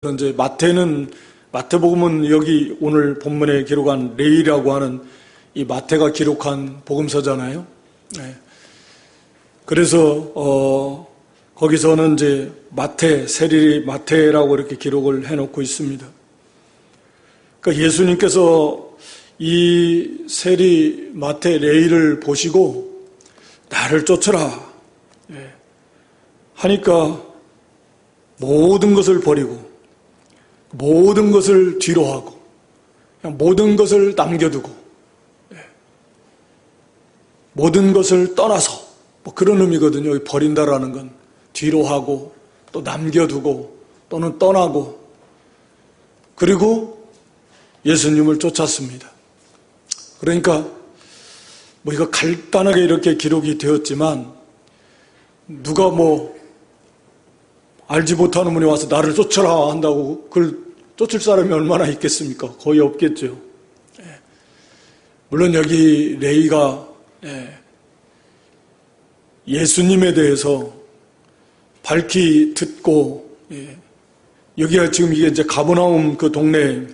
이제 마태복음은 여기 오늘 본문에 기록한 레위라고 하는 이 마태가 기록한 복음서잖아요. 네. 그래서 거기서는 이제 세리 마태라고 이렇게 기록을 해놓고 있습니다. 그러니까 예수님께서 이 세리 마태 레위를 보시고 나를 쫓으라 하니까 모든 것을 버리고 모든 것을 뒤로 하고 그냥 모든 것을 남겨두고 모든 것을 떠나서 그런 의미거든요. 버린다라는 건 뒤로 하고 또 남겨두고 또는 떠나고 그리고 예수님을 쫓았습니다. 그러니까 이거 간단하게 이렇게 기록이 되었지만 누가 알지 못하는 분이 와서 나를 쫓아라 한다고 그걸 쫓을 사람이 얼마나 있겠습니까? 거의 없겠죠. 물론 여기 레위가 예수님에 대해서 밝히 듣고 여기가 지금 이게 이제 가버나움 그 동네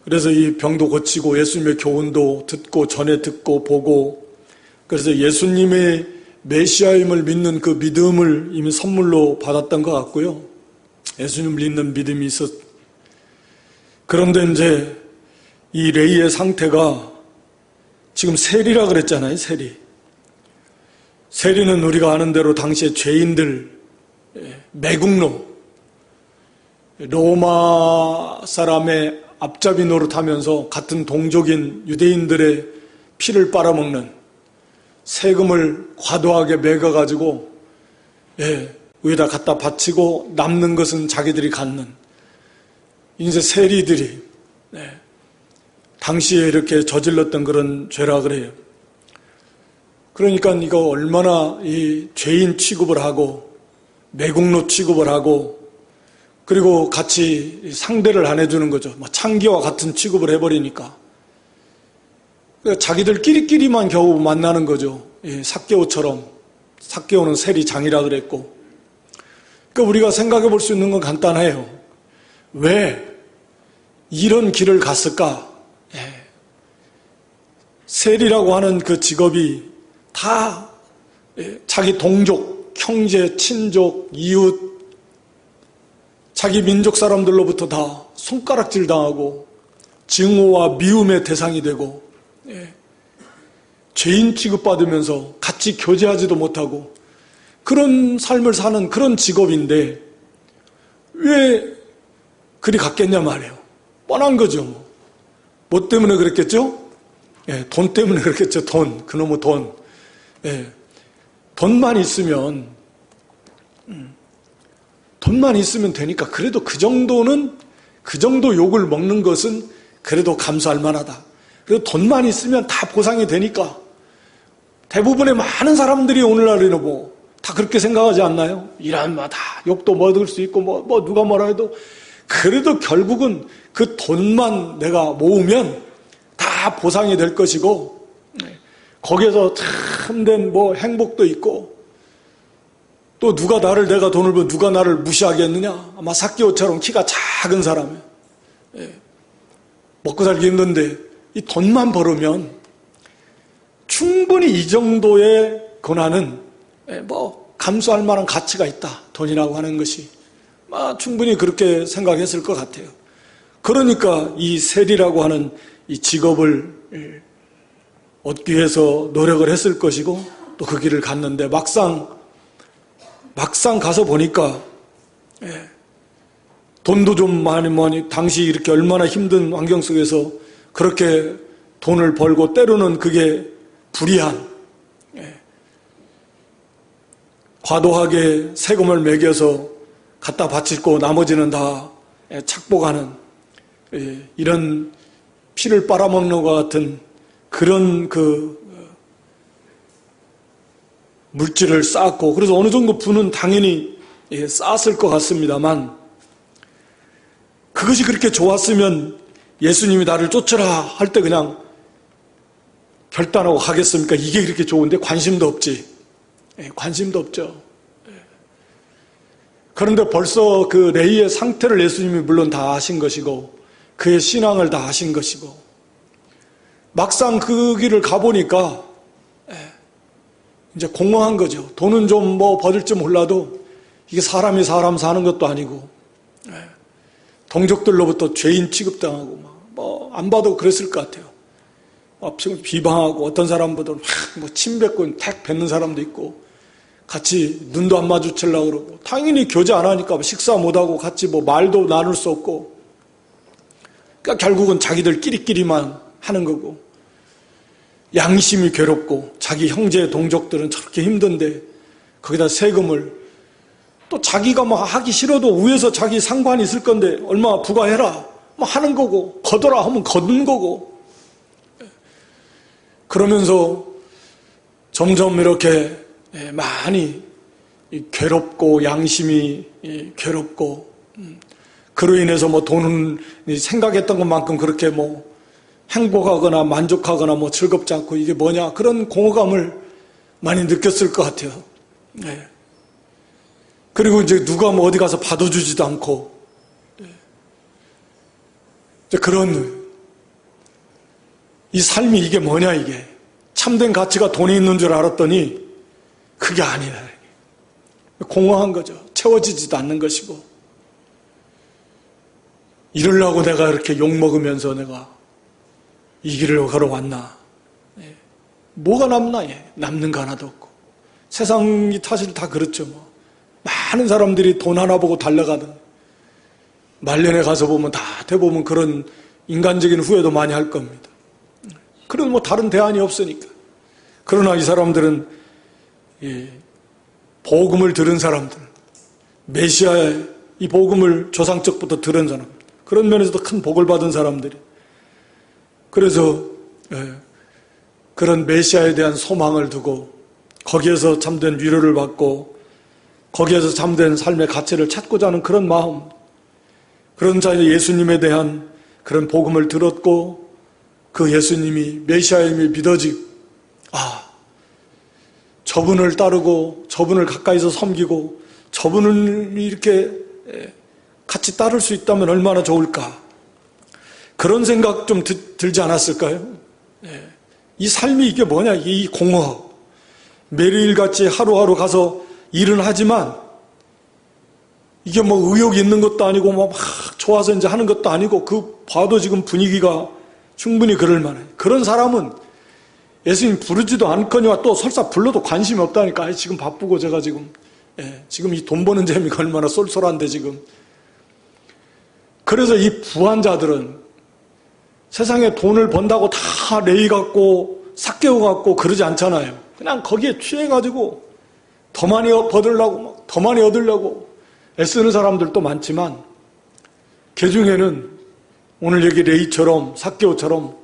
그래서 이 병도 고치고 예수님의 교훈도 듣고 전에 듣고 보고 그래서 예수님의 메시아임을 믿는 그 믿음을 이미 선물로 받았던 것 같고요. 예수님을 믿는 믿음이 있었. 그런데 이제 이 레위의 상태가 지금 세리라 그랬잖아요. 세리는 우리가 아는 대로 당시에 죄인들, 매국노, 로마 사람의 앞잡이 노릇하면서 같은 동족인 유대인들의 피를 빨아먹는 세금을 과도하게 매겨가지고 위에다 갖다 바치고 남는 것은 자기들이 갖는 이제 세리들이 당시에 이렇게 저질렀던 그런 죄라 그래요. 그러니까 이거 얼마나 이 죄인 취급을 하고 매국노 취급을 하고 그리고 같이 상대를 안 해주는 거죠. 창기와 같은 취급을 해버리니까 자기들끼리만 겨우 만나는 거죠. 삭개오처럼. 삭개오는 세리장이라 그랬고. 그러니까 우리가 생각해 볼 수 있는 건 간단해요. 왜 이런 길을 갔을까? 세리라고 하는 그 직업이 다 자기 동족, 형제, 친족, 이웃, 자기 민족 사람들로부터 다 손가락질 당하고 증오와 미움의 대상이 되고 죄인 취급받으면서 같이 교제하지도 못하고 그런 삶을 사는 그런 직업인데 왜 그리 갔겠냐 말이에요. 뻔한 거죠. 뭐 때문에 그랬겠죠? 돈 때문에 그랬겠죠. 그놈의 돈. 돈만 있으면 되니까 그래도 그 정도 욕을 먹는 것은 그래도 감수할 만하다. 그래도 돈만 있으면 다 보상이 되니까 대부분의 많은 사람들이 오늘날에는 다 그렇게 생각하지 않나요? 일하면 다 욕도 먹을 수 있고 누가 뭐라 해도 그래도 결국은 그 돈만 내가 모으면 다 보상이 될 것이고 거기에서 참된 행복도 있고 또 내가 돈을 벌면 누가 나를 무시하겠느냐? 아마 삭개오처럼 키가 작은 사람이에요. 먹고 살기 힘든데 이 돈만 벌으면 충분히 이 정도의 고난은 감수할 만한 가치가 있다. 돈이라고 하는 것이 충분히 그렇게 생각했을 것 같아요. 그러니까 이 세리라고 하는 이 직업을 얻기 위해서 노력을 했을 것이고 또 그 길을 갔는데 막상 가서 보니까 돈도 좀 많이 당시 이렇게 얼마나 힘든 환경 속에서 그렇게 돈을 벌고 때로는 그게 불이한 과도하게 세금을 매겨서 갖다 바치고 나머지는 다 착복하는 이런 피를 빨아먹는 것 같은 그런 물질을 쌓았고 그래서 어느 정도 부는 당연히 쌓았을 것 같습니다만 그것이 그렇게 좋았으면 예수님이 나를 쫓으라 할 때 그냥 결단하고 가겠습니까? 이게 그렇게 좋은데 관심도 없지. 관심도 없죠. 그런데 벌써 그 레이의 상태를 예수님이 물론 다 아신 것이고 그의 신앙을 다 아신 것이고 막상 그 길을 가보니까 이제 공허한 거죠. 돈은 좀 뭐 버릴지 몰라도 이게 사람이 사람 사는 것도 아니고 동족들로부터 죄인 취급당하고 뭐 안 봐도 그랬을 것 같아요. 비방하고 어떤 사람보다 뭐 침뱉고 택 뱉는 사람도 있고 같이 눈도 안 마주치려고 그러고 당연히 교제 안 하니까 식사 못하고 같이 뭐 말도 나눌 수 없고 그러니까 결국은 자기들끼리끼리만 하는 거고 양심이 괴롭고 자기 형제 동족들은 저렇게 힘든데 거기다 세금을 또 자기가 뭐 하기 싫어도 위에서 자기 상관이 있을 건데 얼마 부과해라 뭐 하는 거고 거둬라 하면 거둔 거고 그러면서 점점 이렇게 많이 괴롭고 양심이 괴롭고 그로 인해서 뭐 돈은 생각했던 것만큼 그렇게 뭐 행복하거나 만족하거나 뭐 즐겁지 않고 이게 뭐냐 그런 공허감을 많이 느꼈을 것 같아요. 그리고 이제 누가 뭐 어디 가서 받아주지도 않고 그런 이 삶이 이게 뭐냐 이게 참된 가치가 돈에 있는 줄 알았더니 그게 아니라 공허한 거죠. 채워지지도 않는 것이고 이러려고 내가 이렇게 욕먹으면서 내가 이 길을 걸어왔나 뭐가 남나 남는 거 하나도 없고 세상이 사실 다 그렇죠. 뭐. 많은 사람들이 돈 하나 보고 달려가던 말년에 가서 보면 다 대부분 그런 인간적인 후회도 많이 할 겁니다. 그런 뭐 다른 대안이 없으니까. 그러나 이 사람들은 복음을 들은 사람들, 메시아의 이 복음을 조상적부터 들은 사람, 그런 면에서도 큰 복을 받은 사람들이. 그래서 그런 메시아에 대한 소망을 두고 거기에서 참된 위로를 받고 거기에서 참된 삶의 가치를 찾고자 하는 그런 마음, 그런 자의 예수님에 대한 그런 복음을 들었고 그 예수님이 메시아임이 믿어지고 저분을 따르고 저분을 가까이서 섬기고 저분을 이렇게 같이 따를 수 있다면 얼마나 좋을까 그런 생각 좀 들지 않았을까요? 이 삶이 이게 뭐냐 이 공허 매일같이 하루하루 가서 일은 하지만 이게 뭐 의욕이 있는 것도 아니고 막 좋아서 이제 하는 것도 아니고 그 봐도 지금 분위기가 충분히 그럴 만해. 그런 사람은 예수님 부르지도 않거니와 또 설사 불러도 관심이 없다니까. 지금 바쁘고 제가 지금 이 돈 버는 재미가 얼마나 쏠쏠한데 지금. 그래서 이 부한 자들은 세상에 돈을 번다고 다 레이 갖고 삭개오 갖고 그러지 않잖아요. 그냥 거기에 취해가지고 더 많이 받으려고 더 많이 얻으려고 애쓰는 사람들도 많지만 그 중에는 오늘 여기 레이처럼 삭개오처럼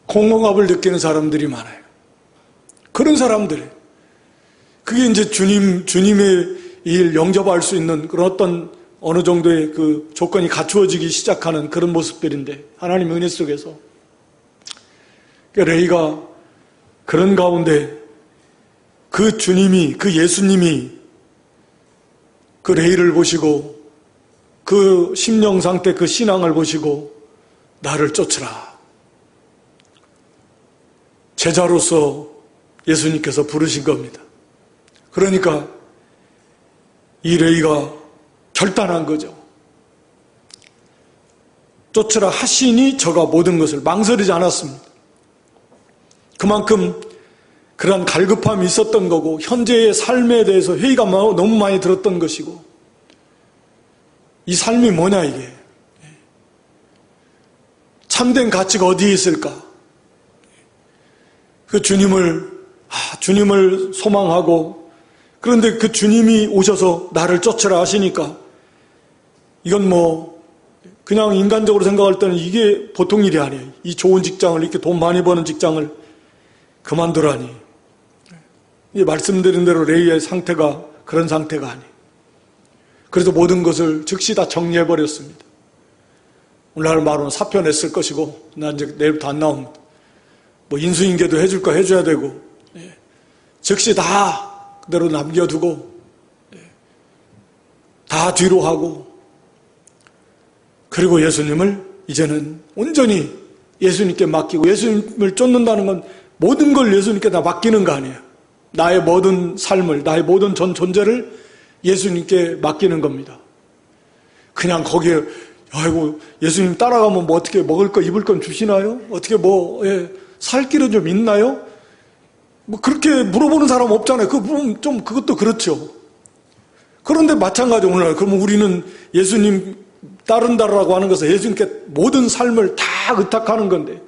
공허감을 느끼는 사람들이 많아요. 그런 사람들 그게 이제 주님의 일 영접할 수 있는 그런 어떤 어느 정도의 그 조건이 갖추어지기 시작하는 그런 모습들인데 하나님의 은혜 속에서 레이가 그런 가운데 그 주님이 그 예수님이 그 레이를 보시고 그 심령 상태 그 신앙을 보시고 나를 쫓으라 제자로서 예수님께서 부르신 겁니다. 그러니까 이 레이가 결단한 거죠. 쫓으라 하시니 저가 모든 것을 망설이지 않았습니다. 그만큼 그런 갈급함이 있었던 거고 현재의 삶에 대해서 회의가 너무 많이 들었던 것이고 이 삶이 뭐냐 이게 참된 가치가 어디에 있을까 그 주님을 소망하고 그런데 그 주님이 오셔서 나를 쫓으라 하시니까 이건 뭐 그냥 인간적으로 생각할 때는 이게 보통 일이 아니에요. 이 좋은 직장을 이렇게 돈 많이 버는 직장을 그만두라니 말씀드린 대로 레이의 상태가 그런 상태가 아니에요. 그래서 모든 것을 즉시 다 정리해버렸습니다. 오늘날 말로는 사표 냈을 것이고 나 이제 내일부터 안 나옵니다. 뭐 인수인계도 해줄 거 해줘야 되고 즉시 다 그대로 남겨두고 다 뒤로 하고, 그리고 예수님을 이제는 온전히 예수님께 맡기고, 예수님을 쫓는다는 건 모든 걸 예수님께 다 맡기는 거 아니에요. 나의 모든 삶을, 나의 모든 전 존재를 예수님께 맡기는 겁니다. 그냥 거기에 아이고 예수님 따라가면 뭐 어떻게 먹을 거 입을 건 주시나요? 어떻게 살 길은 좀 있나요? 뭐 그렇게 물어보는 사람 없잖아요. 좀 그것도 그렇죠. 그런데 마찬가지로 오늘 그러면 우리는 예수님 따른다라고 하는 것은 예수님께 모든 삶을 다 의탁하는 건데,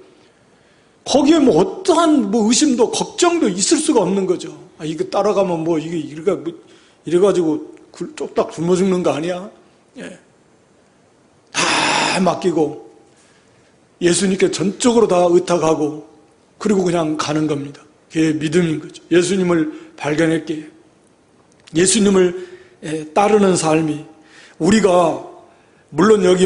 거기에 뭐 어떠한 의심도 걱정도 있을 수가 없는 거죠. 이거 따라가면 이게 이래가지고 쪽딱 굶어 죽는 거 아니야? 예. 다 맡기고 예수님께 전적으로 다 의탁하고 그리고 그냥 가는 겁니다. 그게 믿음인 거죠. 예수님을 발견했기에 예수님을 따르는 삶이, 우리가 물론 여기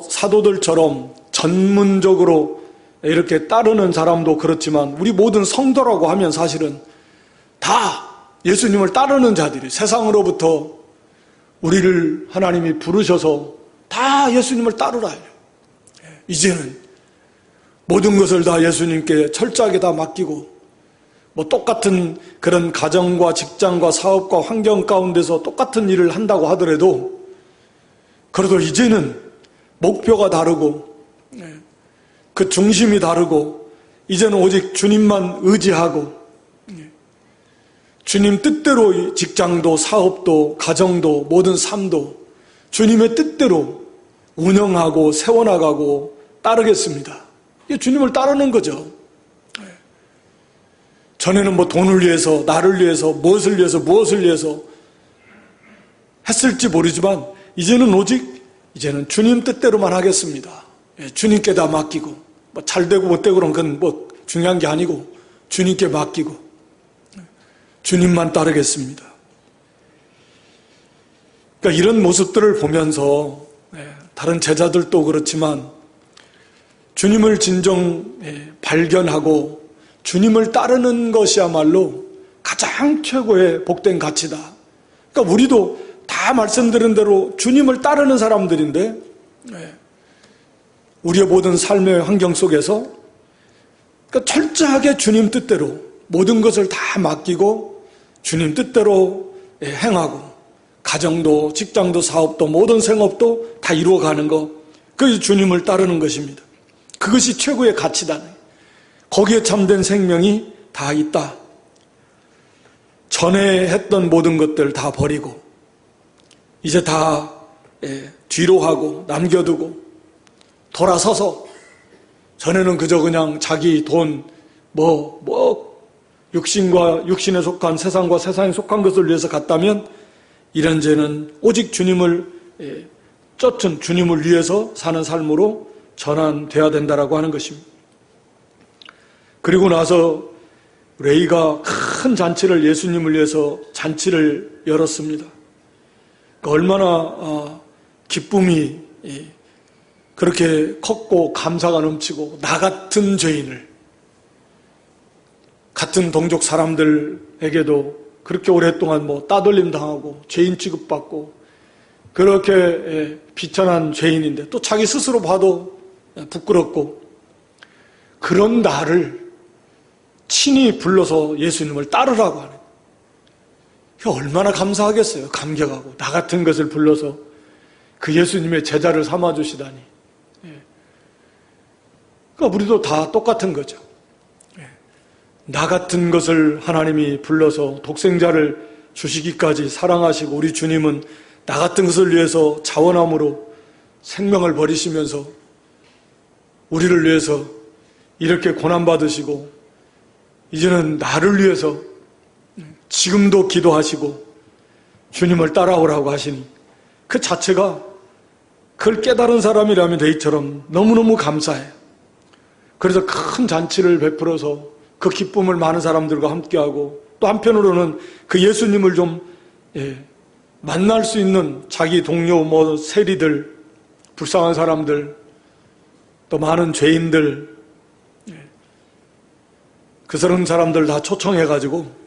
사도들처럼 전문적으로 이렇게 따르는 사람도 그렇지만 우리 모든 성도라고 하면 사실은 다 예수님을 따르는 자들이, 세상으로부터 우리를 하나님이 부르셔서 다 예수님을 따르라. 이제는 모든 것을 다 예수님께 철저하게 다 맡기고, 똑같은 그런 가정과 직장과 사업과 환경 가운데서 똑같은 일을 한다고 하더라도, 그래도 이제는 목표가 다르고 그 중심이 다르고, 이제는 오직 주님만 의지하고 주님 뜻대로 직장도 사업도 가정도 모든 삶도 주님의 뜻대로 운영하고 세워나가고 따르겠습니다. 이게 주님을 따르는 거죠. 전에는 돈을 위해서, 나를 위해서, 무엇을 위해서 했을지 모르지만 이제는 오직 주님 뜻대로만 하겠습니다. 주님께 다 맡기고, 잘 되고 못 되고 그런 건 중요한 게 아니고 주님께 맡기고 주님만 따르겠습니다. 그러니까 이런 모습들을 보면서 다른 제자들도 그렇지만 주님을 진정 발견하고 주님을 따르는 것이야말로 가장 최고의 복된 가치다. 그러니까 우리도 다 말씀드린 대로 주님을 따르는 사람들인데, 우리의 모든 삶의 환경 속에서 그러니까 철저하게 주님 뜻대로 모든 것을 다 맡기고 주님 뜻대로 행하고, 가정도 직장도 사업도 모든 생업도 다 이루어가는 것, 그것이 주님을 따르는 것입니다. 그것이 최고의 가치다. 거기에 참된 생명이 다 있다. 전에 했던 모든 것들 다 버리고 이제 다 뒤로 하고 남겨두고 돌아서서, 전에는 그저 그냥 자기 돈 육신과 육신에 속한 세상과 세상에 속한 것을 위해서 갔다면, 이런 죄는 오직 주님을 쫓은 주님을 위해서 사는 삶으로 전환돼야 된다라고 하는 것입니다. 그리고 나서 레이가 큰 잔치를, 예수님을 위해서 잔치를 열었습니다. 얼마나 기쁨이 그렇게 컸고 감사가 넘치고, 나 같은 죄인을, 같은 동족 사람들에게도 그렇게 오랫동안 따돌림 당하고 죄인 취급받고 그렇게 비천한 죄인인데 또 자기 스스로 봐도 부끄럽고, 그런 나를 친히 불러서 예수님을 따르라고 하는, 얼마나 감사하겠어요. 감격하고 나 같은 것을 불러서 그 예수님의 제자를 삼아주시다니. 그러니까 우리도 다 똑같은 거죠. 나 같은 것을 하나님이 불러서 독생자를 주시기까지 사랑하시고, 우리 주님은 나 같은 것을 위해서 자원함으로 생명을 버리시면서 우리를 위해서 이렇게 고난받으시고, 이제는 나를 위해서 지금도 기도하시고 주님을 따라오라고 하시니, 그 자체가 그걸 깨달은 사람이라면 레이처럼 너무너무 감사해요. 그래서 큰 잔치를 베풀어서 그 기쁨을 많은 사람들과 함께하고, 또 한편으로는 그 예수님을 좀 만날 수 있는 자기 동료, 세리들, 불쌍한 사람들, 또 많은 죄인들, 그런 사람들 다 초청해가지고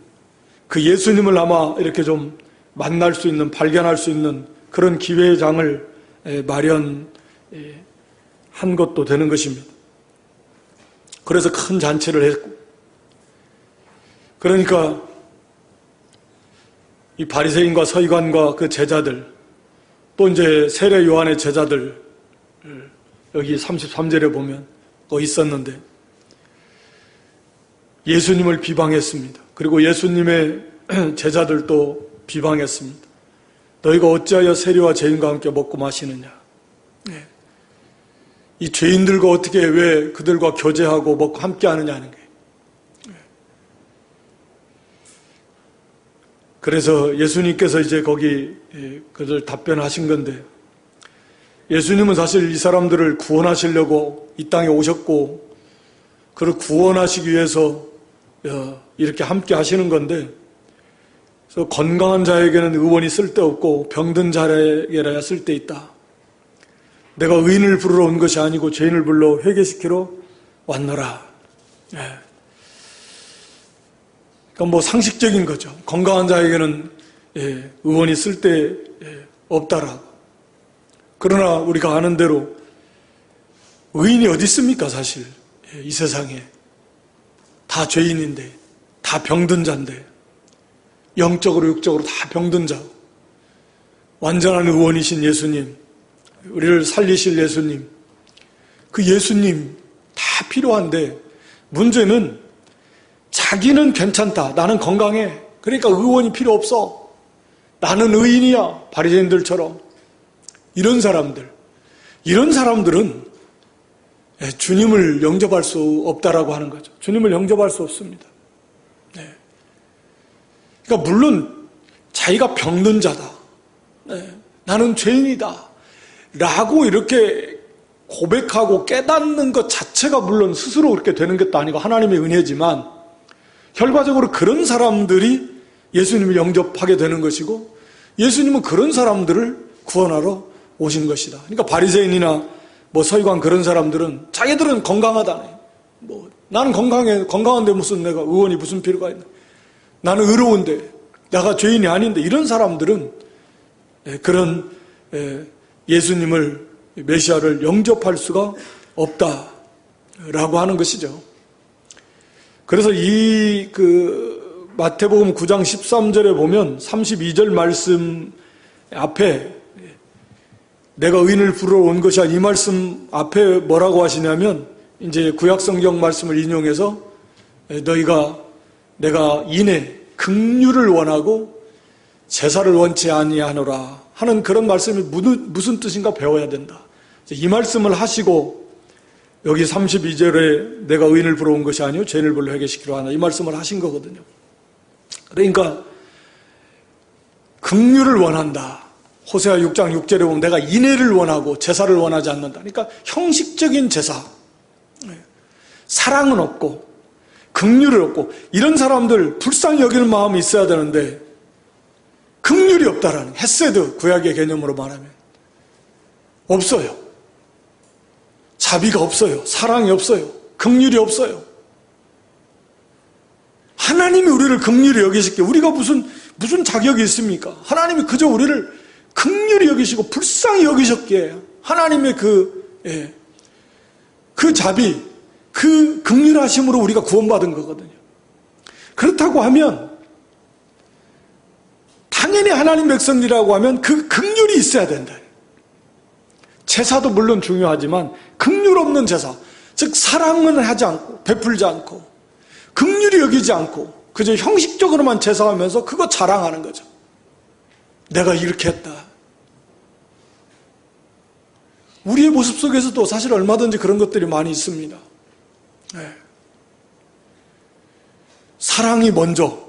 그 예수님을 아마 이렇게 좀 만날 수 있는, 발견할 수 있는 그런 기회장을 마련한 것도 되는 것입니다. 그래서 큰 잔치를 했고, 그러니까 이 바리새인과 서기관과 그 제자들, 또 이제 세례 요한의 제자들, 여기 33절에 보면 있었는데 예수님을 비방했습니다. 그리고 예수님의 제자들도 비방했습니다. 너희가 어찌하여 세리와 죄인과 함께 먹고 마시느냐. 이 죄인들과 어떻게 왜 그들과 교제하고 먹고 함께 하느냐 하는 거예요. 그래서 예수님께서 이제 거기 그들 답변하신 건데, 예수님은 사실 이 사람들을 구원하시려고 이 땅에 오셨고, 그를 구원하시기 위해서 이렇게 함께 하시는 건데, 그래서 건강한 자에게는 의원이 쓸데없고 병든 자에게라야 쓸데있다. 내가 의인을 부르러 온 것이 아니고 죄인을 불러 회개시키러 왔노라. 그러니까 상식적인 거죠. 건강한 자에게는 의원이 쓸데없다라고. 그러나 우리가 아는 대로 의인이 어디 있습니까, 사실. 이 세상에. 다 죄인인데, 다 병든 자인데, 영적으로 육적으로 다 병든 자. 완전한 의원이신 예수님, 우리를 살리실 예수님, 그 예수님 다 필요한데, 문제는 자기는 괜찮다, 나는 건강해, 그러니까 의원이 필요 없어, 나는 의인이야, 바리새인들처럼. 이런 사람들은 주님을 영접할 수 없다라고 하는 거죠. 주님을 영접할 수 없습니다. 그러니까 물론 자기가 병든 자다, 나는 죄인이다 라고 이렇게 고백하고 깨닫는 것 자체가 물론 스스로 그렇게 되는 것도 아니고 하나님의 은혜지만, 결과적으로 그런 사람들이 예수님을 영접하게 되는 것이고, 예수님은 그런 사람들을 구원하러 오신 것이다. 그러니까 바리새인이나 서기관 그런 사람들은 자기들은 건강하다네. 나는 건강한데 무슨 내가 의원이 무슨 필요가 있나. 나는 의로운데, 내가 죄인이 아닌데, 이런 사람들은 그런 예수님을, 메시아를 영접할 수가 없다라고 하는 것이죠. 그래서 마태복음 9장 13절에 보면 32절 말씀 앞에 내가 의인을 부르러 온 것이 아니라 이 말씀 앞에 뭐라고 하시냐면, 이제 구약성경 말씀을 인용해서 내가 긍휼을 원하고 제사를 원치 아니하노라 하는 그런 말씀이 무슨 뜻인가 배워야 된다. 이 말씀을 하시고 여기 32절에 내가 의인을 부르러 온 것이 아니요 죄인을 불러 회개시키려 하나, 이 말씀을 하신 거거든요. 그러니까 긍휼을 원한다. 호세아 6장 6절에 보면 내가 인애를 원하고 제사를 원하지 않는다. 그러니까 형식적인 제사, 사랑은 없고 긍휼을 없고, 이런 사람들 불쌍히 여기는 마음이 있어야 되는데 긍휼이 없다라는, 헤세드 구약의 개념으로 말하면 없어요. 자비가 없어요. 사랑이 없어요. 긍휼이 없어요. 하나님이 우리를 긍휼히 여기시기에 우리가 무슨 자격이 있습니까? 하나님이 그저 우리를 긍휼히 여기시고 불쌍히 여기셨기에 하나님의 그 자비, 그 긍휼하심으로 우리가 구원받은 거거든요. 그렇다고 하면 당연히 하나님 백성이라고 하면 그 긍휼이 있어야 된다. 제사도 물론 중요하지만 긍휼 없는 제사, 즉 사랑은 하지 않고 베풀지 않고 긍휼히 여기지 않고 그저 형식적으로만 제사하면서 그거 자랑하는 거죠. 내가 이렇게 했다. 우리의 모습 속에서도 사실 얼마든지 그런 것들이 많이 있습니다. 사랑이 먼저,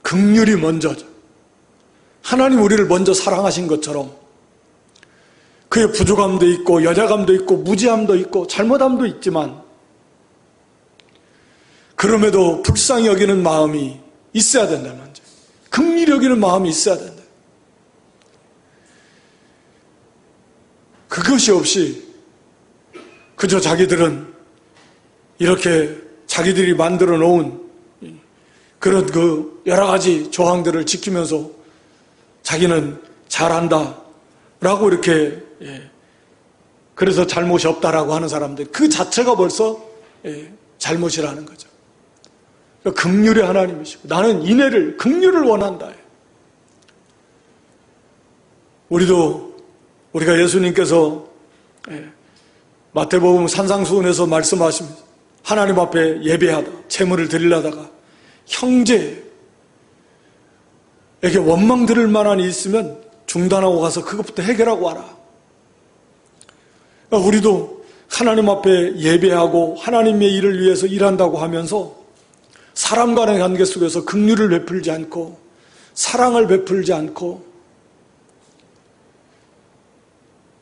긍휼이 먼저죠. 하나님 우리를 먼저 사랑하신 것처럼 그의 부족함도 있고 연약함도 있고 무지함도 있고 잘못함도 있지만, 그럼에도 불쌍히 여기는 마음이 있어야 된다는 거죠. 긍휼히 여기는 마음이 있어야 된다. 그것이 없이 그저 자기들은 이렇게 자기들이 만들어 놓은 그런 그 여러 가지 조항들을 지키면서 자기는 잘한다 라고 이렇게 그래서 잘못이 없다라고 하는 사람들, 그 자체가 벌써 잘못이라는 거죠. 그러니까 긍휼의 하나님이시고 나는 인애를, 긍휼을 원한다. 우리가 예수님께서 마태복음 산상수훈에서 말씀하시면서 하나님 앞에 예배하다, 제물을 드리려다가 형제에게 원망 들을 만한 일이 있으면 중단하고 가서 그것부터 해결하고 와라. 그러니까 우리도 하나님 앞에 예배하고 하나님의 일을 위해서 일한다고 하면서 사람 간의 관계 속에서 긍휼을 베풀지 않고 사랑을 베풀지 않고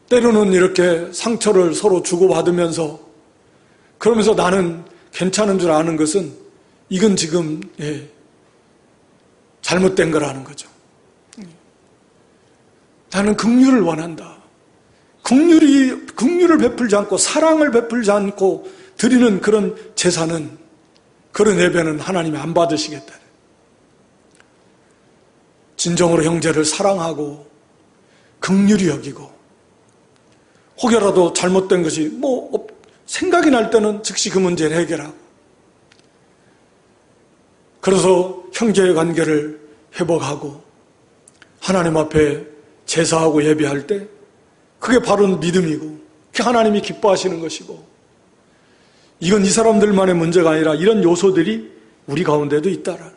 때로는 이렇게 상처를 서로 주고받으면서 그러면서 나는 괜찮은 줄 아는 것은 이건 지금 잘못된 거라는 거죠. 나는 긍휼을 원한다. 긍휼을 베풀지 않고 사랑을 베풀지 않고 드리는 그런 제사는, 그런 예배는 하나님이 안 받으시겠다. 진정으로 형제를 사랑하고 긍휼히 여기고 혹여라도 잘못된 것이 생각이 날 때는 즉시 그 문제를 해결하고, 그래서 형제의 관계를 회복하고 하나님 앞에 제사하고 예배할 때 그게 바로 믿음이고 그게 하나님이 기뻐하시는 것이고, 이건 이 사람들만의 문제가 아니라 이런 요소들이 우리 가운데도 있다라는.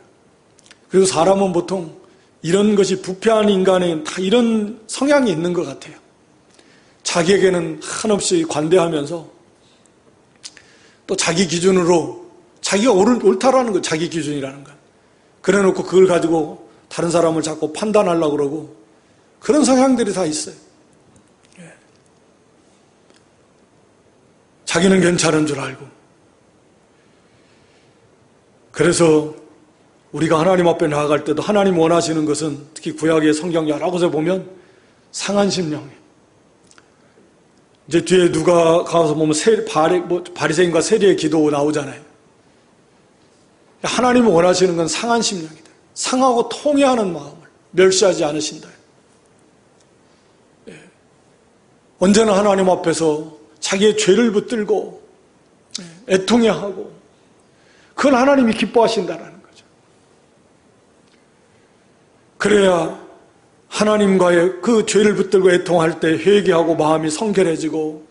그리고 사람은 보통 이런 것이 부패한 인간에 다 이런 성향이 있는 것 같아요. 자기에게는 한없이 관대하면서 또 자기 기준으로 자기가 옳다라는 거, 자기 기준이라는 거. 그래 놓고 그걸 가지고 다른 사람을 자꾸 판단하려고 그러고 그런 성향들이 다 있어요. 자기는 괜찮은 줄 알고. 그래서 우리가 하나님 앞에 나아갈 때도 하나님 원하시는 것은 특히 구약의 성경 여러 곳에 보면 상한 심령이에요. 이제 뒤에 누가 가서 보면 바리새인과 세리의 기도 나오잖아요. 하나님이 원하시는 건 상한 심령이다. 상하고 통회하는 마음을 멸시하지 않으신다. 언제나 하나님 앞에서 자기의 죄를 붙들고 애통해하고, 그건 하나님이 기뻐하신다라는 거죠. 그래야 하나님과의 그 죄를 붙들고 애통할 때 회개하고 마음이 성결해지고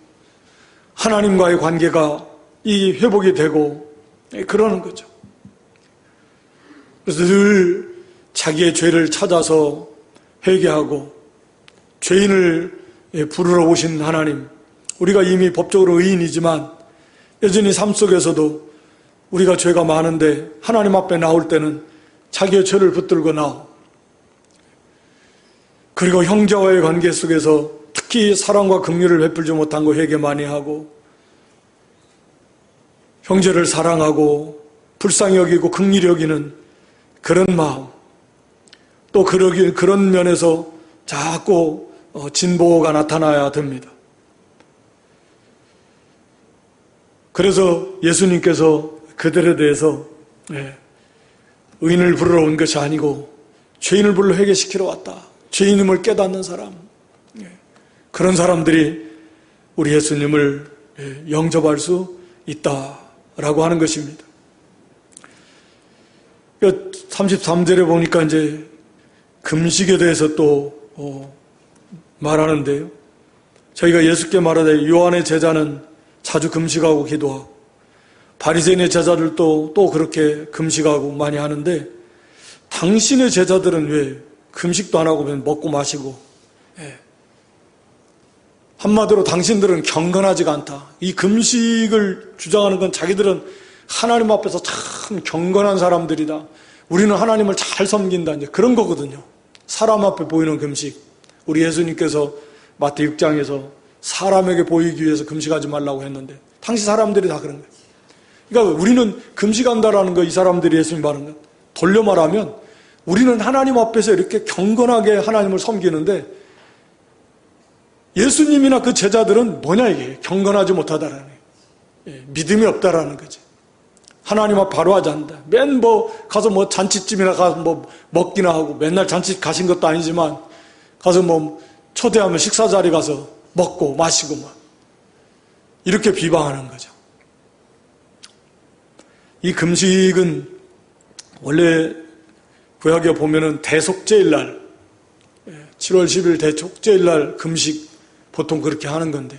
하나님과의 관계가 이 회복이 되고 그러는 거죠. 그래서 늘 자기의 죄를 찾아서 회개하고 죄인을 부르러 오신 하나님, 우리가 이미 법적으로 의인이지만 여전히 삶 속에서도 우리가 죄가 많은데 하나님 앞에 나올 때는 자기의 죄를 붙들고 나오고, 그리고 형제와의 관계 속에서 특히 사랑과 긍휼을 베풀지 못한 거 회개 많이 하고, 형제를 사랑하고 불쌍히 여기고 긍휼히 여기는 그런 마음, 또 그런 면에서 자꾸 진보가 나타나야 됩니다. 그래서 예수님께서 그들에 대해서 의인을 부르러 온 것이 아니고 죄인을 불러 회개시키러 왔다. 죄인임을 깨닫는 사람, 그런 사람들이 우리 예수님을 영접할 수 있다라고 하는 것입니다. 33절에 보니까 이제 금식에 대해서 또 말하는데요. 저희가 예수께 말하되 요한의 제자는 자주 금식하고 기도하고 바리새인의 제자들도 또 그렇게 금식하고 많이 하는데 당신의 제자들은 왜 금식도 안 하고 그냥 먹고 마시고, 한마디로 당신들은 경건하지가 않다. 이 금식을 주장하는 건 자기들은 하나님 앞에서 참 경건한 사람들이다. 우리는 하나님을 잘 섬긴다. 이제 그런 거거든요. 사람 앞에 보이는 금식. 우리 예수님께서 마태 6장에서 사람에게 보이기 위해서 금식하지 말라고 했는데 당시 사람들이 다 그런 거예요. 그러니까 우리는 금식한다라는 거, 이 사람들이 예수님 말하는 거 돌려 말하면 우리는 하나님 앞에서 이렇게 경건하게 하나님을 섬기는데 예수님이나 그 제자들은 뭐냐 이게 경건하지 못하다라는 거예요. 믿음이 없다라는 거지. 하나님 앞 바로 하지 않는다. 가서 잔치집이나 가서 먹기나 하고 맨날 잔치 가신 것도 아니지만 가서 뭐 초대하면 식사 자리 가서 먹고 마시고 막 이렇게 비방하는 거죠. 이 금식은 원래 구약에 보면은 대속죄일날 7월 10일 대속죄일날 금식 보통 그렇게 하는 건데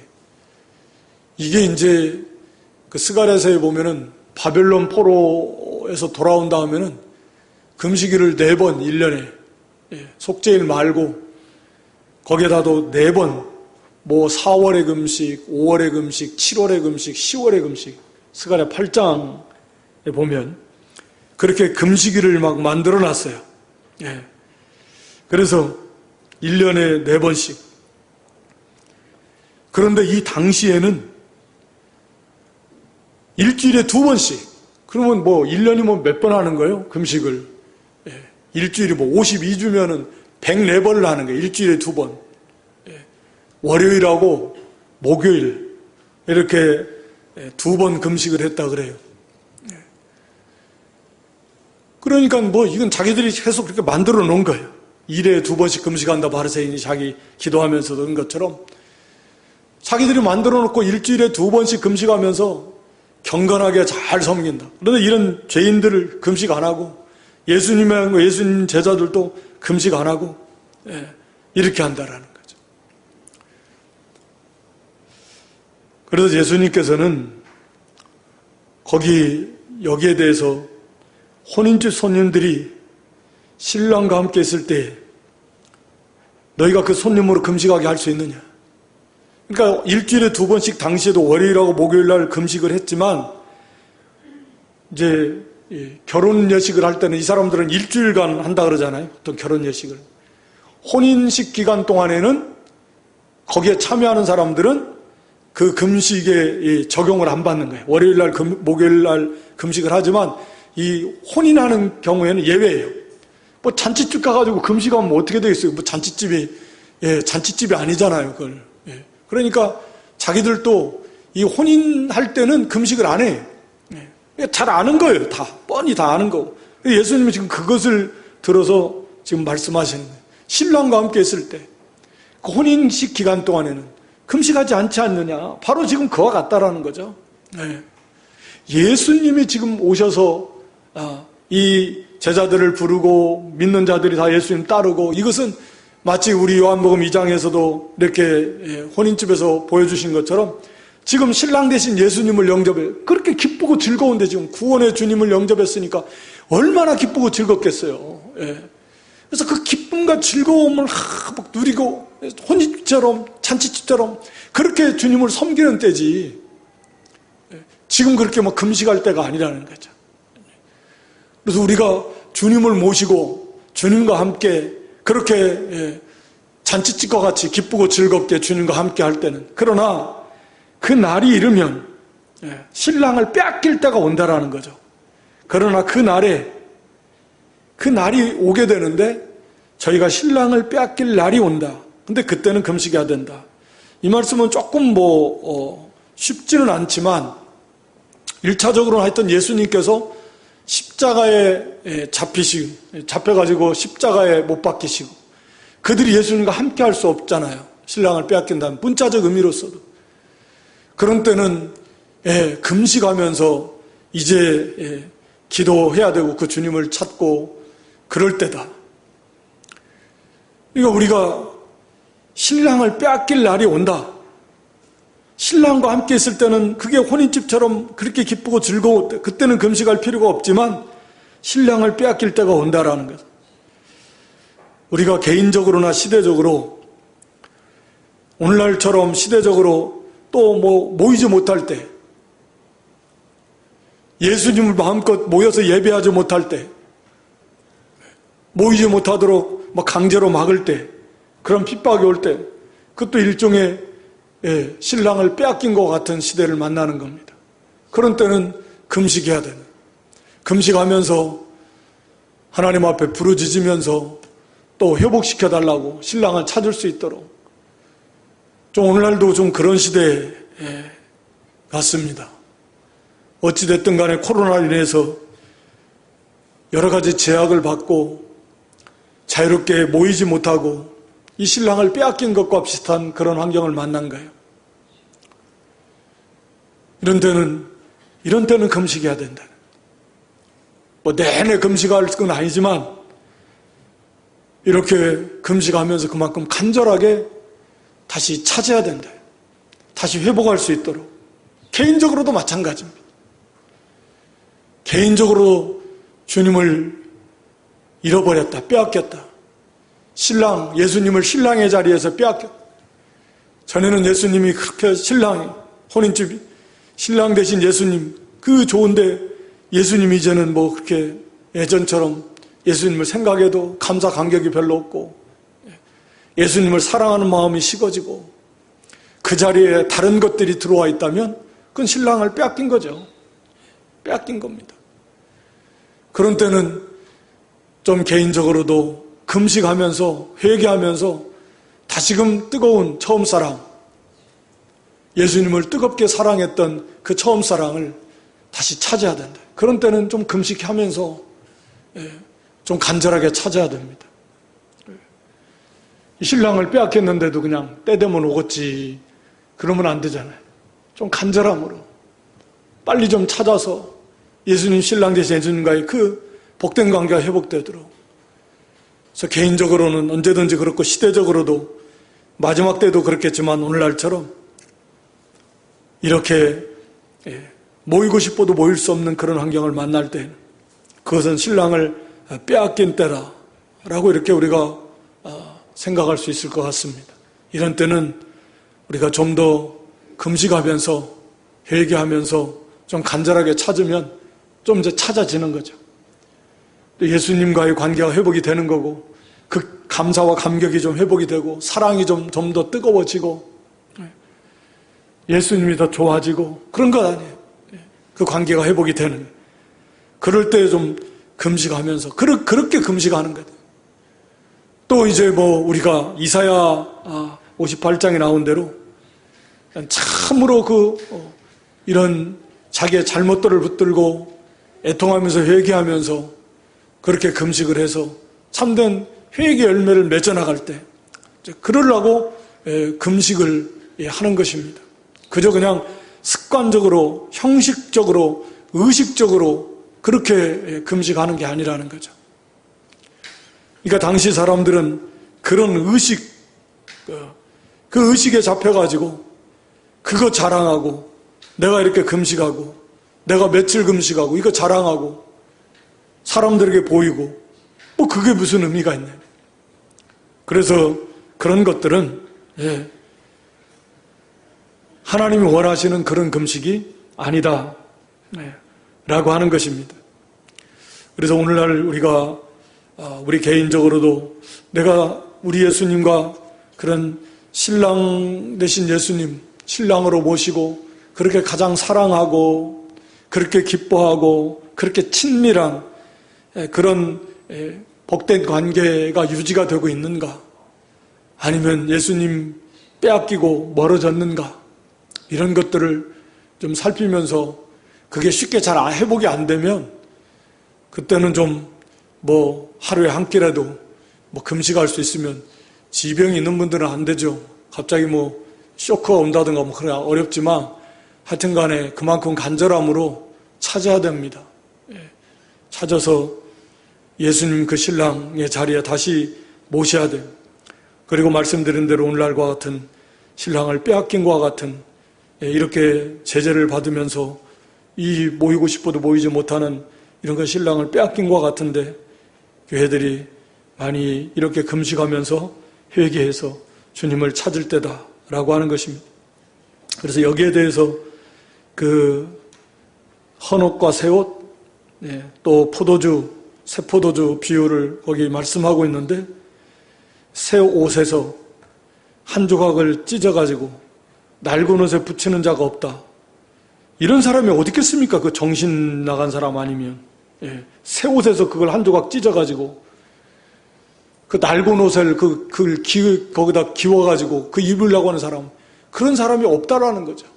이게 이제 그 스가랴서에 보면은 바벨론 포로에서 돌아온 다음에는 금식일을 4번 1년에 속죄일 말고 거기에다도 4번 뭐 4월의 금식, 5월의 금식, 7월의 금식, 10월의 금식 스가랴 8장에 보면 그렇게 금식일을 막 만들어 놨어요. 그래서 1년에 4번씩. 그런데 이 당시에는 일주일에 2번씩. 그러면 뭐 1년이면 몇 번 하는 거예요? 금식을. 일주일이 뭐 52주면은 104번을 하는 거예요. 일주일에 2번. 월요일하고 목요일 이렇게 2번 금식을 했다 그래요. 그러니까 뭐 이건 자기들이 계속 그렇게 만들어 놓은 거예요. 일에 2번씩 금식한다 바리새인이 자기 기도하면서 그런 것처럼 자기들이 만들어 놓고 일주일에 2번씩 금식하면서 경건하게 잘 섬긴다. 그런데 이런 죄인들을 금식 안 하고 예수님 제자들도 금식 안 하고 이렇게 한다라는 거죠. 그래서 예수님께서는 여기에 대해서 혼인집 손님들이 신랑과 함께 있을 때 너희가 그 손님으로 금식하게 할 수 있느냐? 그러니까 일주일에 2번씩 당시에도 월요일하고 목요일날 금식을 했지만 이제 결혼 예식을 할 때는 이 사람들은 일주일간 한다 그러잖아요. 보통 결혼 예식을. 혼인식 기간 동안에는 거기에 참여하는 사람들은 그 금식에 적용을 안 받는 거예요. 월요일날 목요일날 금식을 하지만 이 혼인하는 경우에는 예외예요. 뭐 잔치집 가가지고 금식하면 뭐 어떻게 되겠어요? 뭐 잔치집이 아니잖아요. 그걸. 그러니까 자기들도 이 혼인할 때는 금식을 안 해. 잘 아는 거예요. 다 뻔히 다 아는 거고. 예수님이 지금 그것을 들어서 지금 말씀하시는 거예요. 신랑과 함께 있을 때 그 혼인식 기간 동안에는 금식하지 않지 않느냐. 바로 지금 그와 같다라는 거죠. 예수님이 지금 오셔서 이 제자들을 부르고 믿는 자들이 다 예수님 따르고 이것은 마치 우리 요한복음 2장에서도 이렇게 혼인집에서 보여주신 것처럼 지금 신랑 대신 예수님을 영접해 그렇게 기쁘고 즐거운데 지금 구원의 주님을 영접했으니까 얼마나 기쁘고 즐겁겠어요. 그래서 그 기쁨과 즐거움을 막 누리고 혼인집처럼 잔치집처럼 그렇게 주님을 섬기는 때지 지금 그렇게 막 금식할 때가 아니라는 거죠. 그래서 우리가 주님을 모시고 주님과 함께 그렇게 잔치집과 같이 기쁘고 즐겁게 주님과 함께 할 때는 그러나 그 날이 이르면 신랑을 빼앗길 때가 온다라는 거죠. 그러나 그 날이 오게 되는데 저희가 신랑을 빼앗길 날이 온다. 근데 그때는 금식해야 된다. 이 말씀은 조금 쉽지는 않지만 1차적으로는 하여튼 예수님께서 십자가에 잡혀가지고 십자가에 못 박히시고 그들이 예수님과 함께 할 수 없잖아요. 신랑을 빼앗긴다는 문자적 의미로서도. 그런 때는 금식하면서 이제 기도해야 되고 그 주님을 찾고 그럴 때다. 그러니까 우리가 신랑을 빼앗길 날이 온다. 신랑과 함께 있을 때는 그게 혼인집처럼 그렇게 기쁘고 즐거울 때 그때는 금식할 필요가 없지만 신랑을 빼앗길 때가 온다라는 것. 우리가 개인적으로나 시대적으로 오늘날처럼 시대적으로 또 모이지 못할 때 예수님을 마음껏 모여서 예배하지 못할 때 모이지 못하도록 강제로 막을 때 그런 핍박이 올 때 그것도 일종의 신랑을 빼앗긴 것 같은 시대를 만나는 겁니다. 그런 때는 금식해야 되는 금식하면서 하나님 앞에 부르짖으면서 또 회복시켜달라고 신랑을 찾을 수 있도록 좀 오늘날도 좀 그런 시대 같습니다. 어찌됐든 간에 코로나로 인해서 여러 가지 제약을 받고 자유롭게 모이지 못하고 이 신랑을 빼앗긴 것과 비슷한 그런 환경을 만난 거예요. 이런 때는 금식해야 된다. 뭐 내내 금식할 건 아니지만 이렇게 금식하면서 그만큼 간절하게 다시 찾아야 된다. 다시 회복할 수 있도록. 개인적으로도 마찬가지입니다. 개인적으로 주님을 잃어버렸다, 빼앗겼다. 예수님을 신랑의 자리에서 빼앗겼다. 전에는 예수님이 그렇게 혼인집 신랑 대신 예수님, 그 좋은데 예수님이 이제는 뭐 그렇게 예전처럼 예수님을 생각해도 감사 감격이 별로 없고, 예수님을 사랑하는 마음이 식어지고, 그 자리에 다른 것들이 들어와 있다면 그건 신랑을 빼앗긴 거죠. 빼앗긴 겁니다. 그런 때는 좀 개인적으로도 금식하면서 회개하면서 다시금 뜨거운 처음 사랑, 예수님을 뜨겁게 사랑했던 그 처음 사랑을 다시 찾아야 된다. 그런 때는 좀 금식하면서 좀 간절하게 찾아야 됩니다. 이 신랑을 빼앗겼는데도 그냥 때 되면 오겠지, 그러면 안 되잖아요. 좀 간절함으로 빨리 좀 찾아서 예수님 신랑 대신 예수님과의 그 복된 관계가 회복되도록. 그래서 개인적으로는 언제든지 그렇고 시대적으로도 마지막 때도 그렇겠지만 오늘날처럼 이렇게 모이고 싶어도 모일 수 없는 그런 환경을 만날 때는 그것은 신랑을 빼앗긴 때라라고 이렇게 우리가 생각할 수 있을 것 같습니다. 이런 때는 우리가 좀 더 금식하면서 회개하면서 좀 간절하게 찾으면 좀 이제 찾아지는 거죠. 예수님과의 관계가 회복이 되는 거고, 그 감사와 감격이 좀 회복이 되고, 사랑이 좀 더 뜨거워지고, 예수님이 더 좋아지고, 그런 것 아니에요. 그 관계가 회복이 되는 거예요. 그럴 때 좀 금식하면서, 그렇게 금식하는 거예요. 또 이제 뭐 우리가 이사야 58장에 나온 대로 참으로 이런 자기의 잘못들을 붙들고 애통하면서 회개하면서 그렇게 금식을 해서 참된 회개 열매를 맺어나갈 때 그러려고 금식을 하는 것입니다. 그저 그냥 습관적으로, 형식적으로, 의식적으로 그렇게 금식하는 게 아니라는 거죠. 그러니까 당시 사람들은 그런 의식, 그 의식에 잡혀가지고 그거 자랑하고, 내가 이렇게 금식하고, 내가 며칠 금식하고, 이거 자랑하고, 사람들에게 보이고, 뭐 그게 무슨 의미가 있냐. 그래서 그런 것들은 하나님이 원하시는 그런 금식이 아니다 라고 하는 것입니다. 그래서 오늘날 우리 개인적으로도 내가 우리 예수님과 그런 신랑 대신 예수님, 신랑으로 모시고 그렇게 가장 사랑하고 그렇게 기뻐하고 그렇게 친밀한 그런 복된 관계가 유지가 되고 있는가? 아니면 예수님 빼앗기고 멀어졌는가? 이런 것들을 좀 살피면서 그게 쉽게 잘 회복이 안 되면 그때는 좀 뭐 하루에 한 끼라도 뭐 금식할 수 있으면, 지병이 있는 분들은 안 되죠. 갑자기 뭐 쇼크가 온다든가 뭐 그래 어렵지만 하여튼 간에 그만큼 간절함으로 찾아야 됩니다. 찾아서 예수님 그 신랑의 자리에 다시 모셔야 돼요. 그리고 말씀드린 대로 오늘날과 같은 신랑을 빼앗긴 것과 같은 이렇게 제재를 받으면서 이 모이고 싶어도 모이지 못하는 이런 그 신랑을 빼앗긴 것과 같은데 교회들이 많이 이렇게 금식하면서 회개해서 주님을 찾을 때다라고 하는 것입니다. 그래서 여기에 대해서 그 헌옷과 새옷, 또 포도주, 새 포도주 비유를 거기 말씀하고 있는데, 새 옷에서 한 조각을 찢어가지고 낡은 옷에 붙이는 자가 없다. 이런 사람이 어디 있겠습니까? 그 정신 나간 사람 아니면. 새 옷에서 그걸 한 조각 찢어가지고 그 낡은 옷을 거기다 기워가지고 그 입으려고 하는 사람, 그런 사람이 없다라는 거죠.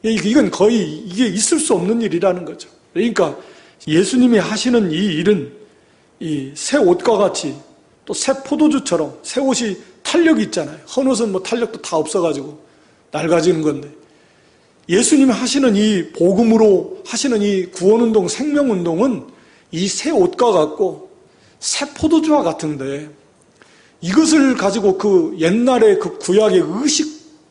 이건 거의 이게 있을 수 없는 일이라는 거죠. 그러니까 예수님이 하시는 이 일은 이 새 옷과 같이 또 새 포도주처럼 새 옷이 탄력이 있잖아요. 헌 옷은 뭐 탄력도 다 없어가지고 낡아지는 건데 예수님이 하시는 이 복음으로 하시는 이 구원운동, 생명운동은 이 새 옷과 같고 새 포도주와 같은데 이것을 가지고 그 옛날의 그 구약의 의식,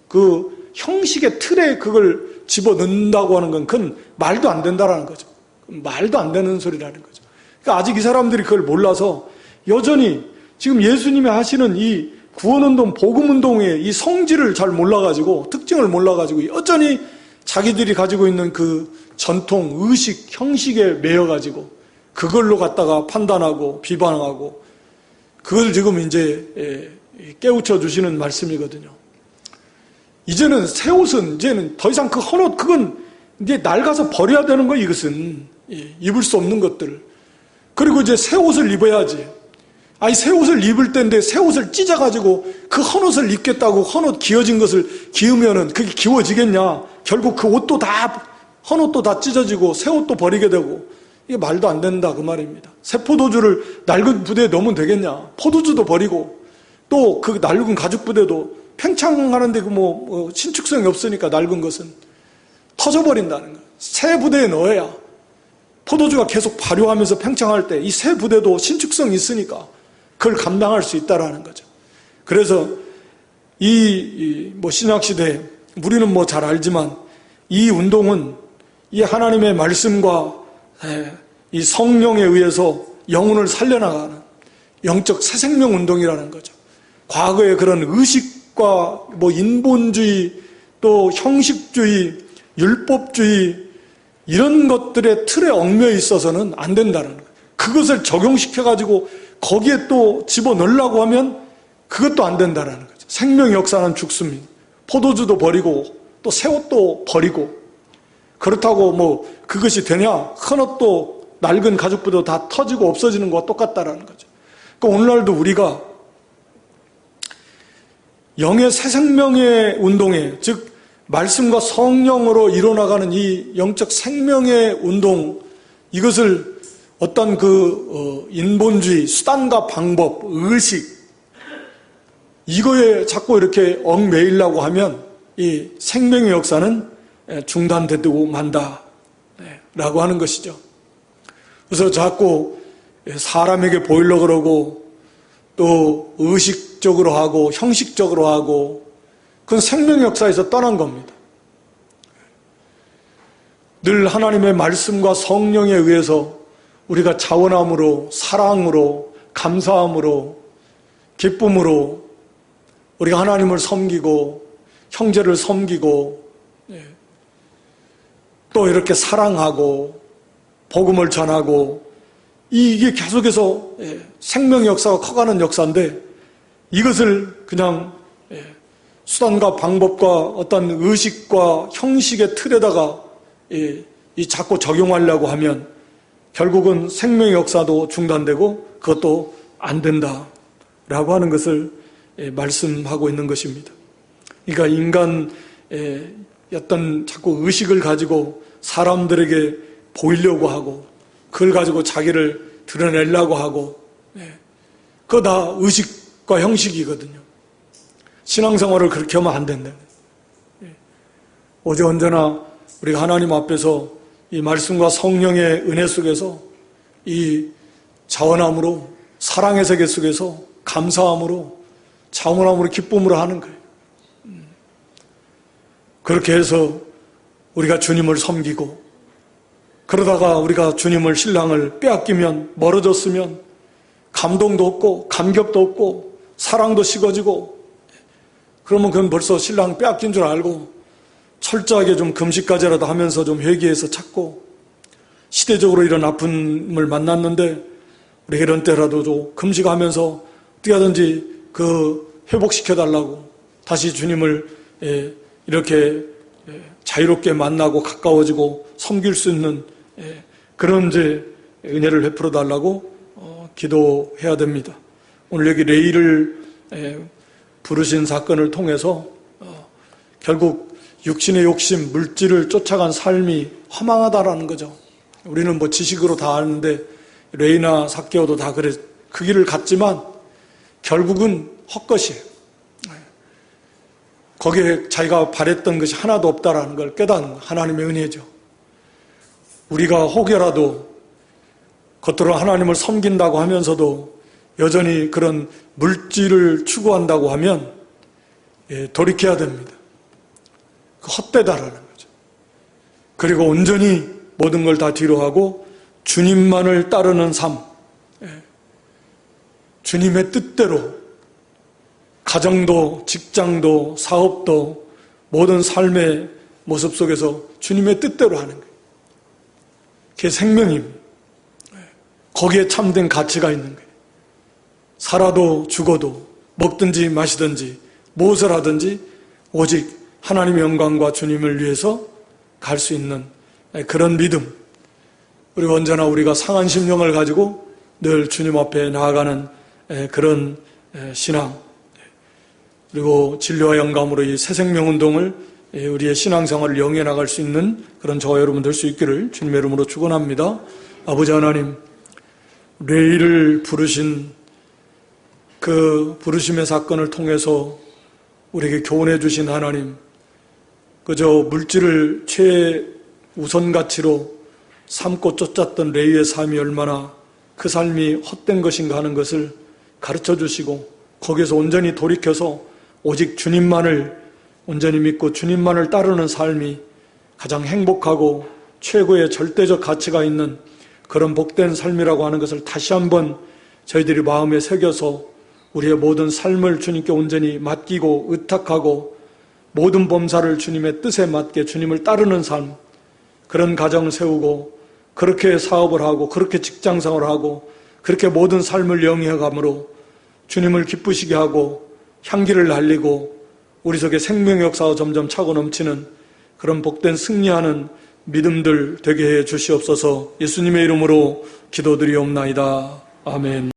그 형식의 틀에 그걸 집어넣는다고 하는 건 그건 말도 안 된다라는 거죠. 말도 안 되는 소리라는 거죠. 그러니까 아직 이 사람들이 그걸 몰라서 여전히 지금 예수님이 하시는 이 구원운동, 복음운동의 이 성질을 잘 몰라가지고 특징을 몰라가지고 여전히 자기들이 가지고 있는 그 전통, 의식, 형식에 매여가지고 그걸로 갖다가 판단하고 비방하고 그걸 지금 이제 깨우쳐 주시는 말씀이거든요. 이제는 새 옷은 이제는 더 이상 그 헌옷 그건 이제 낡아서 버려야 되는 거예요. 이것은 입을 수 없는 것들. 그리고 이제 새 옷을 입어야지. 아니 새 옷을 입을 때인데 새 옷을 찢어가지고 그 헌옷을 입겠다고 헌옷 기어진 것을 기으면은 그게 기워지겠냐? 결국 그 옷도 다 헌옷도 다 찢어지고 새 옷도 버리게 되고 이게 말도 안 된다 그 말입니다. 새 포도주를 낡은 부대에 넣으면 되겠냐? 포도주도 버리고 또 그 낡은 가죽 부대도 팽창하는데 그 뭐 신축성이 없으니까 낡은 것은 터져버린다는 거예요. 새 부대에 넣어야 포도주가 계속 발효하면서 팽창할 때 이 새 부대도 신축성이 있으니까 그걸 감당할 수 있다라는 거죠. 그래서 뭐 신약 시대 우리는 뭐 잘 알지만 이 운동은 이 하나님의 말씀과 이 성령에 의해서 영혼을 살려나가는 영적 새 생명 운동이라는 거죠. 과거의 그런 의식과 뭐 인본주의 또 형식주의 율법주의 이런 것들의 틀에 얽매여 있어서는 안 된다는 거예요. 그것을 적용시켜가지고 거기에 또 집어넣으려고 하면 그것도 안 된다는 거죠. 생명의 역사는 죽습니다. 포도주도 버리고 또 새 옷도 버리고 그렇다고 뭐 그것이 되냐? 헌옷도 낡은 가죽부도 다 터지고 없어지는 것과 똑같다라는 거죠. 그러니까 오늘날도 우리가 영의 새 생명의 운동에 즉 말씀과 성령으로 이뤄나가는 이 영적 생명의 운동 이것을 어떤 인본주의, 수단과 방법, 의식 이거에 자꾸 이렇게 얽매이려고 하면 이 생명의 역사는 중단되고 만다 라고 하는 것이죠. 그래서 자꾸 사람에게 보이려고 그러고 또 의식적으로 하고 형식적으로 하고 그건 생명의 역사에서 떠난 겁니다. 늘 하나님의 말씀과 성령에 의해서 우리가 자원함으로 사랑으로 감사함으로 기쁨으로 우리가 하나님을 섬기고 형제를 섬기고 또 이렇게 사랑하고 복음을 전하고 이게 계속해서 생명의 역사가 커가는 역사인데 이것을 그냥 수단과 방법과 어떤 의식과 형식의 틀에다가 자꾸 적용하려고 하면 결국은 생명의 역사도 중단되고 그것도 안 된다라고 하는 것을 말씀하고 있는 것입니다. 그러니까 인간의 어떤 자꾸 의식을 가지고 사람들에게 보이려고 하고 그걸 가지고 자기를 드러내려고 하고 그거 다 의식과 형식이거든요. 신앙생활을 그렇게 하면 안 된다. 오직 언제나 우리가 하나님 앞에서 이 말씀과 성령의 은혜 속에서 이 자원함으로 사랑의 세계 속에서 감사함으로 자원함으로 기쁨으로 하는 거예요. 그렇게 해서 우리가 주님을 섬기고 그러다가 우리가 주님을 신랑을 빼앗기면 멀어졌으면 감동도 없고 감격도 없고 사랑도 식어지고 그러면 그건 벌써 신랑 빼앗긴 줄 알고 철저하게 좀 금식까지라도 하면서 좀 회개해서 찾고 시대적으로 이런 아픔을 만났는데 우리가 이런 때라도 좀 금식하면서 어떻게 하든지 회복시켜달라고 다시 주님을 이렇게 자유롭게 만나고 가까워지고 섬길 수 있는 그런 이제 은혜를 베풀어 달라고 기도해야 됩니다. 오늘 여기 레이를 부르신 사건을 통해서 결국 육신의 욕심, 물질을 쫓아간 삶이 허망하다라는 거죠. 우리는 뭐 지식으로 다 아는데 레이나 삭개오도 다 그래 그 길을 갔지만 결국은 헛것이에요. 거기에 자기가 바랬던 것이 하나도 없다라는 걸 깨닫는 하나님의 은혜죠. 우리가 혹여라도 겉으로 하나님을 섬긴다고 하면서도 여전히 그런 물질을 추구한다고 하면 돌이켜야 됩니다. 헛되다라는 거죠. 그리고 온전히 모든 걸 다 뒤로 하고 주님만을 따르는 삶, 주님의 뜻대로 가정도 직장도 사업도 모든 삶의 모습 속에서 주님의 뜻대로 하는 거예요. 그게 생명입니다. 거기에 참된 가치가 있는 거예요. 살아도 죽어도 먹든지 마시든지 무엇을 하든지 오직 하나님의 영광과 주님을 위해서 갈 수 있는 그런 믿음, 그리고 언제나 우리가 상한 심령을 가지고 늘 주님 앞에 나아가는 그런 신앙, 그리고 진리와 영감으로 이 새생명운동을 우리의 신앙생활을 영위해 나갈 수 있는 그런 저와 여러분 될 수 있기를 주님의 이름으로 축원합니다. 아버지 하나님, 레이를 부르신 그 부르심의 사건을 통해서 우리에게 교훈해 주신 하나님, 그저 물질을 최우선 가치로 삼고 쫓았던 레이의 삶이 얼마나 그 삶이 헛된 것인가 하는 것을 가르쳐 주시고, 거기에서 온전히 돌이켜서 오직 주님만을 온전히 믿고 주님만을 따르는 삶이 가장 행복하고 최고의 절대적 가치가 있는 그런 복된 삶이라고 하는 것을 다시 한번 저희들이 마음에 새겨서 우리의 모든 삶을 주님께 온전히 맡기고 의탁하고 모든 범사를 주님의 뜻에 맞게 주님을 따르는 삶, 그런 가정을 세우고 그렇게 사업을 하고 그렇게 직장생활을 하고 그렇게 모든 삶을 영위해감으로 주님을 기쁘시게 하고 향기를 날리고 우리 속에 생명의 역사가 점점 차고 넘치는 그런 복된 승리하는 믿음들 되게 해 주시옵소서. 예수님의 이름으로 기도드리옵나이다. 아멘.